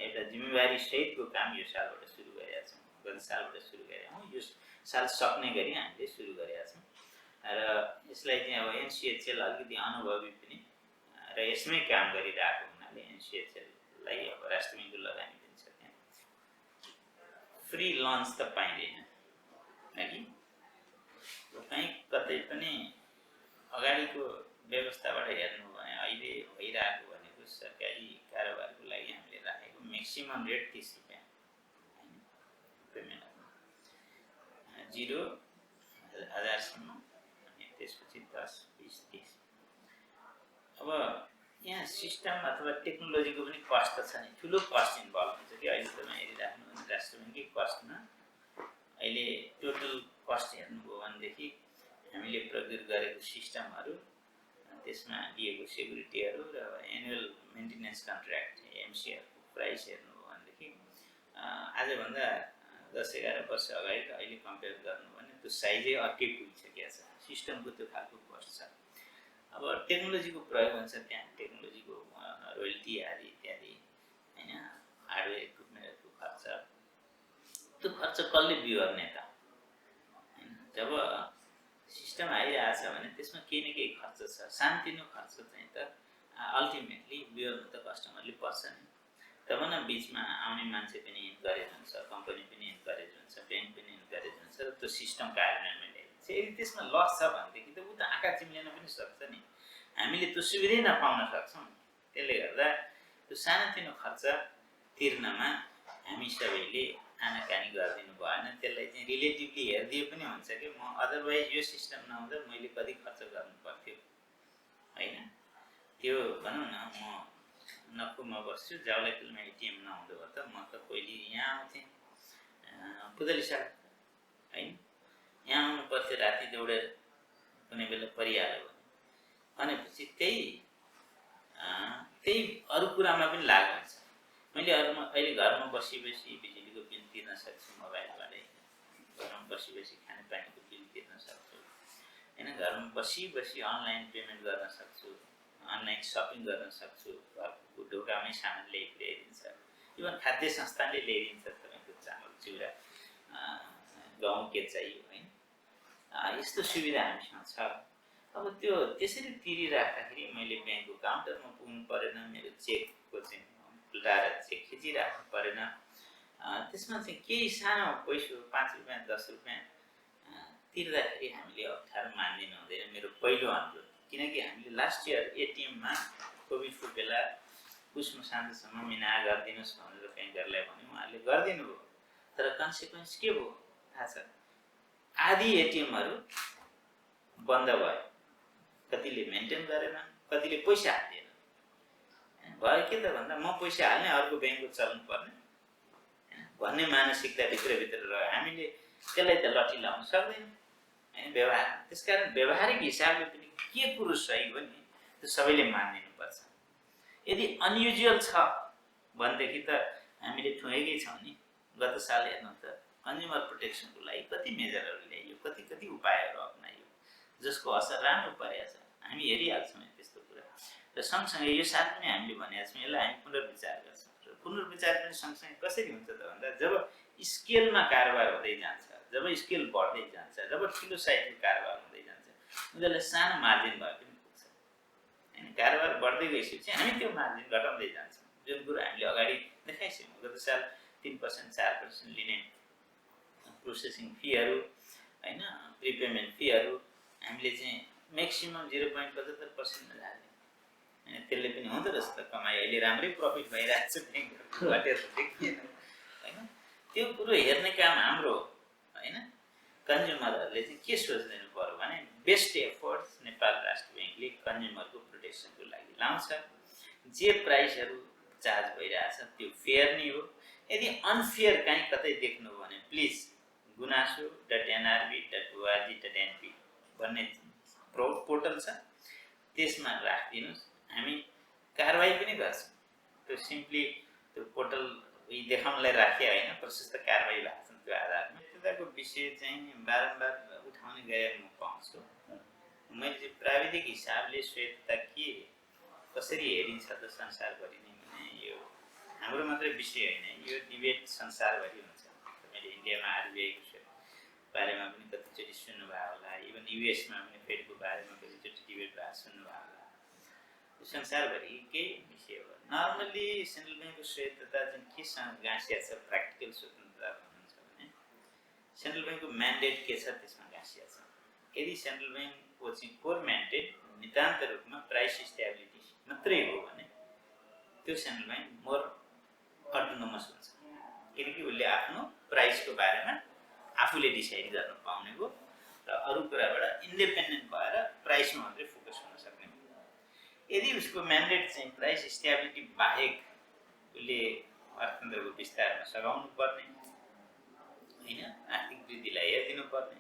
एउटा जिम्मेवारी सहितको काम यो सालबाट सुरु गरेका छौँ, गत सालबाट सुरु गरेका हौँ, यो साल सक्ने गरी हामीले सुरु गरेका छौँ र यसलाई चाहिँ अब एनसिएचएल अलिकति अनुभवी पनि र यसमै काम गरिरहेको हुनाले एनसिएचएललाई अब राष्ट्र ब्याङ्कको लगानी पनि छ। त्यहाँ फ्री लन्च त पाइँदैन कि कहीँ कतै पनि अगाडिको व्यवस्थाबाट हेर्नु भने अहिले भइरहेको भनेको सरकारी कारोबारको लागि हामीले राखेको म्याक्सिमम रेट 30 रुपियाँ होइन पेमेन्ट 0,000सम्म अनि त्यसपछि 10, 20, 30। अब यहाँ सिस्टम अथवा टेक्नोलोजीको पनि कस्ट त छ नि, ठुलो कस्ट इन्भल्भ हुन्छ कि अहिले तपाईँ हेरिराख्नु भने राष्ट्र ब्याङ्ककै कस्टमा अहिले टोटल कस्ट हेर्नुभयो भनेदेखि हामीले प्रयोग गरेको सिस्टमहरू त्यसमा दिएको सेक्युरिटीहरू र एनुअल मेन्टेनेन्स कन्ट्र्याक्ट एमसिआरको प्राइस हेर्नुभयो भनेदेखि आजभन्दा 10-11 वर्ष अगाडि र अहिले कम्पेयर गर्नु भने त्यो साइजै अर्कै पुगिसकेको छ, सिस्टमको त्यो खालको कस्ट छ। अब टेक्नोलोजीको प्रयोग हुन्छ त्यहाँ टेक्नोलोजीको रोयल्टी आदि इत्यादि होइन, हार्डवेयर इक्विपमेन्टहरूको खर्च, त्यो खर्च कसले बिहोर्ने त होइन। जब सिस्टम आइरहेछ भने त्यसमा केही न केही खर्च छ, सानोतिनो खर्च चाहिँ त अल्टिमेटली बिहोर्नु त कस्टमरले पर्छ नि। तब न बिचमा आउने मान्छे पनि इन्करेज हुन्छ, कम्पनी पनि इन्करेज हुन्छ, ब्याङ्क पनि इन्करेज हुन्छ र त्यो सिस्टम कार्यान्वयनमा ल्याइन्छ। यदि त्यसमा लस छ भनेदेखि त ऊ त आँखा चिम्लिन पनि सक्छ नि, हामीले त्यो सुविधै नपाउन सक्छौँ। त्यसले गर्दा त्यो सानोतिनो खर्च तिर्नमा हामी सबैले आनाकानी गरिदिनु भएन, त्यसलाई चाहिँ रिलेटिभली हेरिदिए पनि हुन्छ कि म अदरवाइज यो सिस्टम नहुँदा मैले कति खर्च गर्नु पर्थ्यो होइन। त्यो भनौँ न म नक्कुमा बस्छु, जाउलाकिलमा एटिएम नहुँदो भए त म त पहिले यहाँ आउँथेँ पुदलिसा होइन, यहाँ आउनु पर्थ्यो राति दौडेर, कुनै बेला परिहाल्यो भनेपछि त्यही अरू कुरामा पनि लागु हुन्छ। मैले अहिले घरमा बसी बिजुलीको बिल तिर्न सक्छु मोबाइलबाटै, घरमा बसी खानेपानीको बिल तिर्न सक्छु होइन, घरमा बसी अनलाइन पेमेन्ट गर्न सक्छु, अनलाइन सपिङ गर्न सक्छु, घरको ढोकामै सामान ल्याइदिन्छ, इभन खाद्य संस्थानले ल्याइदिन्छ तपाईँको चामल चिउरा गहुँ के चाहियो होइन, यस्तो सुविधा हामीसँग छ। अब त्यो त्यसरी तिरिराख्दाखेरि मैले ब्याङ्कको काउन्टरमा पुग्नु परेन, मेरो चेकको चाहिँ खुल्लाएर चेक खिचिराख्नु परेन, त्यसमा चाहिँ केही सानो पैसा 5 रुपियाँ 10 रुपियाँ तिर्दाखेरि हामीले अप्ठ्यारो मान्दिनु हुँदैन, मेरो पहिलो अनुरोध। किनकि हामीले लास्ट इयर एटिएममा कोभिडको बेला पुसमा साँझसम्म मिना गरिदिनुहोस् भनेर ब्याङ्करलाई भन्यो, उहाँहरूले गरिदिनु भयो, तर कन्सिक्वेन्स के भयो थाहा छ? आधी एटिएमहरू बन्द भयो, कतिले मेन्टेन गरेन, कतिले पैसा हाल्दैन। भयो के त भन्दा म पैसा हाल्ने अर्को ब्याङ्कको चल्नु पर्ने भन्ने मानसिकता भित्रभित्र रह्यो। हामीले त्यसलाई त लट्ठी लाउन सक्दैनौँ होइन व्यवहार। त्यसकारण व्यवहारिक हिसाबले पनि के कुरो सही हो नि त्यो सबैले मानिदिनुपर्छ। यदि अनयुजुअल छ भनेदेखि त हामीले ठुङ्गेकै छौँ नि। गत साल हेर्नु त कन्ज्युमर प्रोटेक्सनको लागि कति मेजरहरू ल्याइयो, कति उपायहरू अपनाइयो जसको असर राम्रो परेको छ। हामी हेरिहाल्छौँ त्यस्तो कुरा। र सँगसँगै यो साल पनि हामीले भनेका छौँ यसलाई हामी पुनर्विचार गर्छौँ। र पुनर्विचार पनि सँगसँगै कसरी हुन्छ त भन्दा जब स्केलमा कारोबार हुँदै जान्छ, जब स्केल बढ्दै जान्छ, जब ठुलो साइजको कारोबार हुँदै जान्छ, उनीहरूलाई सानो मार्जिन भए पनि पुग्छ होइन। कारोबार बढ्दै गएपछि हामी त्यो मार्जिन घटाउँदै जान्छौँ, जुन कुरो हामीले अगाडि देखाइसक्यौँ। गत साल 3% 4% लिने प्रोसेसिङ फीहरू होइन, प्रिपेमेन्ट फीहरू हामीले चाहिँ म्याक्सिमम 0.75% हाल्यौँ होइन। त्यसले पनि हुँदो रहेछ त कमाइ, अहिले राम्रै प्रफिट भइरहेको छ, ब्याङ्कको घटेर देखिएन होइन। त्यो कुरो हेर्ने काम हाम्रो होइन। कन्ज्युमरहरूले चाहिँ के सोचिदिनु पर्यो भने बेस्ट एफोर्ट्स नेपाल राष्ट्र ब्याङ्कले कन्ज्युमरको प्रोटेक्सनको लागि लाउँछ। जे प्राइसहरू चार्ज भइरहेछ त्यो फेयर नै हो। यदि अनफेयर कहीँ कतै देख्नु हो भने प्लिज gunaso.nrb.org.np भन्ने पोर्टल छ त्यसमा राखिदिनुहोस्, हामी कारबाही पनि गर्छौँ। त्यो सिम्पली त्यो पोर्टल देखाउनलाई राखे होइन, प्रशस्त कारबाही भएको छ त्यो आधारमा। श्वेतताको विषय चाहिँ बारम्बार उठाउने गरेर म पाउँछु। मैले चाहिँ प्राविधिक हिसाबले श्वेतता के कसरी हेरिन्छ त संसारभरि नै भने यो हाम्रो मात्रै विषय होइन, यो डिबेट संसारभरि हुन्छ। मैले इन्डियामा आरबिआईको बारेमा पनि कतिचोटि सुन्नुभयो होला, इभन युएसमा पनि फेडको बारेमा कतिचोटि डिबेट भएको सुन्नुभयो होला। संसारभरिकै विषय हो। नर्मली सेन्ट्रल ब्याङ्कको श्वेतता चाहिँ केसँग गाँसिया छ? प्र्याक्टिकल स्वतन्त्रता भन्नुहुन्छ भने सेन्ट्रल ब्याङ्कको म्यान्डेट के छ त्यसमा गाँसिया छ। यदि सेन्ट्रल ब्याङ्कको चाहिँ कोर म्यान्डेट नितान्त रूपमा प्राइस स्टेबिलिटी मात्रै हो भने त्यो सेन्ट्रल ब्याङ्क मोर अटोनोमस हुन्छ, किनकि उसले आफ्नो प्राइसको बारेमा आफूले डिसाइड गर्न पाउने हो र अरू कुराबाट इन्डिपेन्डेन्ट भएर प्राइसमा मात्रै फोकस गर्न सक्ने हो। यदि उसको म्यान्डेट चाहिँ प्राइस स्टेबिलिटी बाहेक उसले अर्थतन्त्रको विस्तारमा सघाउनु पर्ने होइन, आर्थिक वृद्धिलाई हेरिदिनु पर्ने,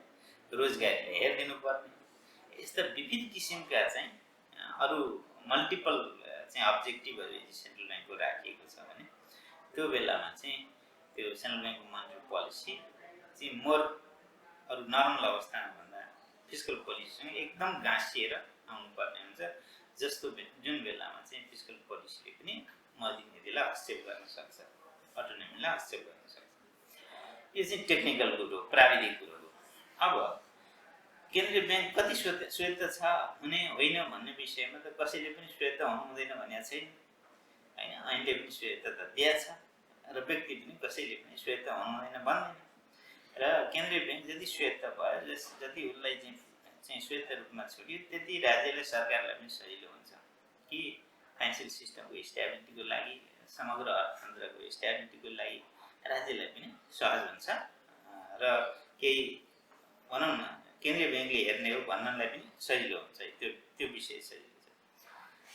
रोजगारीलाई हेरिदिनु पर्ने, यस्ता विविध किसिमका चाहिँ अरू मल्टिपल चाहिँ अब्जेक्टिभहरू सेन्ट्रल ब्याङ्कको राखिएको छ भने त्यो बेलामा चाहिँ त्यो सेन्ट्रल ब्याङ्कको मोनेटरी पोलिसी चाहिँ मोर अरू नर्मल अवस्थामा भन्दा फिस्कल पोलिसीसँग एकदम गाँसिएर आउनुपर्ने हुन्छ, जस्तो जुन बेलामा चाहिँ फिस्कल पोलिसीले पनि मौद्रिक नीतिलाई हस्तक्षेप गर्न सक्छ, अटोनोमीलाई हस्तक्षेप गर्न सक्छ। यो चाहिँ टेक्निकल कुरो, प्राविधिक कुरो हो। अब केन्द्रीय ब्याङ्क कति स्वायत्त छ हुने होइन भन्ने विषयमा त कसैले पनि स्वायत्त हुनु हुँदैन भनेको छैन होइन। अहिले पनि स्वायत्त त दिएको छ र व्यक्ति पनि कसैले पनि स्वायत्त हुनु हुँदैन भन्दैन। र केन्द्रीय ब्याङ्क जति स्वायत्त भयो, जति उसलाई चाहिँ स्वायत्त रूपमा छोडियो, त्यति राज्यले सरकारलाई पनि सजिलो हुन्छ कि फाइनेन्सियल सिस्टमको स्टेबिलिटीको लागि, समग्र अर्थतन्त्रको स्टेबिलिटीको लागि राज्यलाई पनि सहज हुन्छ र केही भनौँ न केन्द्रीय ब्याङ्कले हेर्ने हो भन्नलाई पनि सजिलो हुन्छ। त्यो विषय सजिलो छ।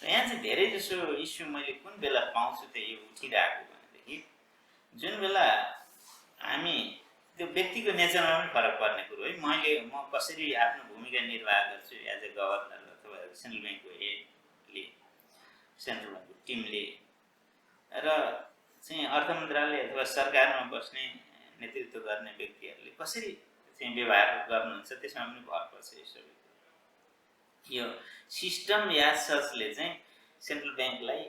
र यहाँ चाहिँ धेरै जसो इस्यु मैले कुन बेला पाउँछु त यो उठिरहेको भनेदेखि जुन बेला हामी त्यो व्यक्तिको नेचरमा पनि फरक पर्ने कुरो है। म कसरी आफ्नो भूमिका निर्वाह गर्छु एज ए गभर्नर अथवा सेन्ट्रल ब्याङ्कको हेडले, सेन्ट्रल ब्याङ्कको टिमले र चाहिँ अर्थ मन्त्रालय अथवा सरकारमा बस्ने नेतृत्व गर्ने व्यक्तिहरूले कसरी चाहिँ व्यवहार गर्नुहुन्छ त्यसमा पनि भर पर्छ। यो सबै यो सिस्टम या सचले चाहिँ सेन्ट्रल ब्याङ्कलाई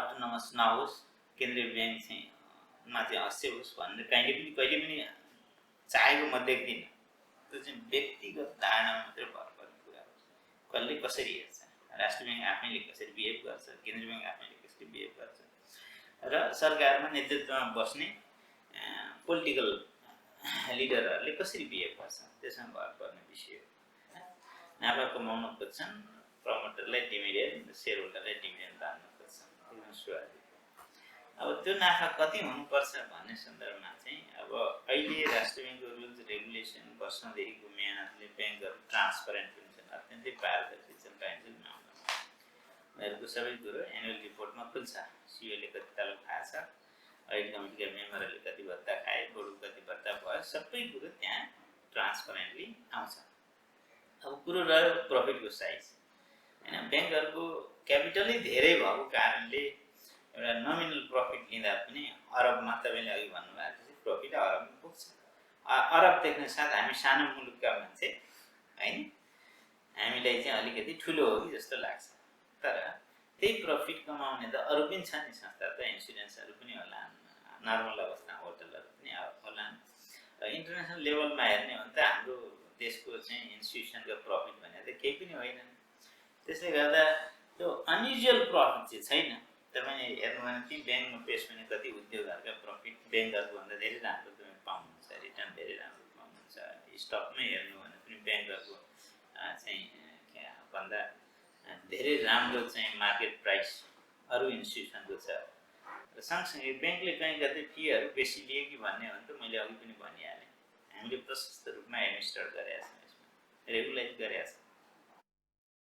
अटोनोमस नहोस्, केन्द्रीय ब्याङ्क चाहिँ माथि हस्तक्षेप होस् भन्ने कहिले पनि चाहेको म देख्दिनँ। त्यो चाहिँ व्यक्तिगत धारणामा मात्रै भर पर्ने कुरा हो। कसले कसरी हेर्छ, राष्ट्र ब्याङ्क आफैले कसरी बिहेभ गर्छ, केन्द्रीय ब्याङ्क आफैले कसरी बिहेभ गर्छ र सरकारमा नेतृत्वमा बस्ने पोलिटिकल लिडरहरूले कसरी बिहेभ गर्छ त्यसमा भर पर्ने विषय हो। नाफा कमाउन खोज्छन्, प्रमोटरलाई डिभिडेन्ड, सेयर होल्डरलाई डिभिडेन्ड तान्न खोज्छन्, एकदम स्वाभाविक। अब त्यो नाफा कति हुनुपर्छ भन्ने सन्दर्भमा चाहिँ अब अहिले राष्ट्र ब्याङ्कको रुल्स रेगुलेसन वर्षौँदेखिको मेहनतले ब्याङ्कहरू ट्रान्सपरेन्ट हुन्छन्, अत्यन्तै पारदर्शी छन् फाइनेन्सियल मामलामा। उनीहरूको सबै कुरो एनुअल रिपोर्टमा खुल्छ। सिओले कति तलब खाएछ, ऐड कमिटीका मेम्बरहरूले कति भत्ता खाए, बोर्डको कति भत्ता भयो, सबै कुरो त्यहाँ ट्रान्सपरेन्टली आउँछ। अब कुरो रह्यो प्रफिटको साइज होइन। ब्याङ्कहरूको क्यापिटलै धेरै भएको कारणले एउटा नोमिनल प्रफिट लिँदा पनि अरबमा तपाईँले अघि भन्नुभएको थियो प्रफिट अरबमा पुग्छ। अरब देख्ने साथ हामी सानो मुलुकका मान्छे होइन, हामीलाई चाहिँ अलिकति ठुलो हो कि जस्तो लाग्छ। तर त्यही प्रफिट कमाउने त अरू पनि छ नि संस्था, त इन्सुरेन्सहरू पनि होला, नर्मल अवस्था होटलहरू पनि होला। र इन्टरनेसनल लेभलमा हेर्ने हो भने त हाम्रो देशको चाहिँ इन्स्टिट्युसनको प्रफिट भनेर त केही पनि होइन। त्यसले गर्दा त्यो अनयुजुअल प्रफिट चाहिँ छैन। तपाईँले हेर्नु भने ती ब्याङ्कमा पेस हुने कति उद्योगहरूका प्रफिट ब्याङ्कहरूभन्दा धेरै राम्रो तपाईँ पाउनुहुन्छ, रिटर्न धेरै राम्रो पाउनुहुन्छ। स्टकमै हेर्नु भने पनि ब्याङ्कहरूको चाहिँ भन्दा धेरै राम्रो चाहिँ मार्केट प्राइस अरू इन्स्टिट्युसनको छ। र सँगसँगै ब्याङ्कले कहीँ कतै फीहरू बेसी लिए कि भन्ने हो भने त मैले अघि पनि भनिहालेँ, हामीले प्रशस्त रूपमा एडमिनिस्टर गरेका छौँ, यसमा रेगुलाइज गरेका छौँ।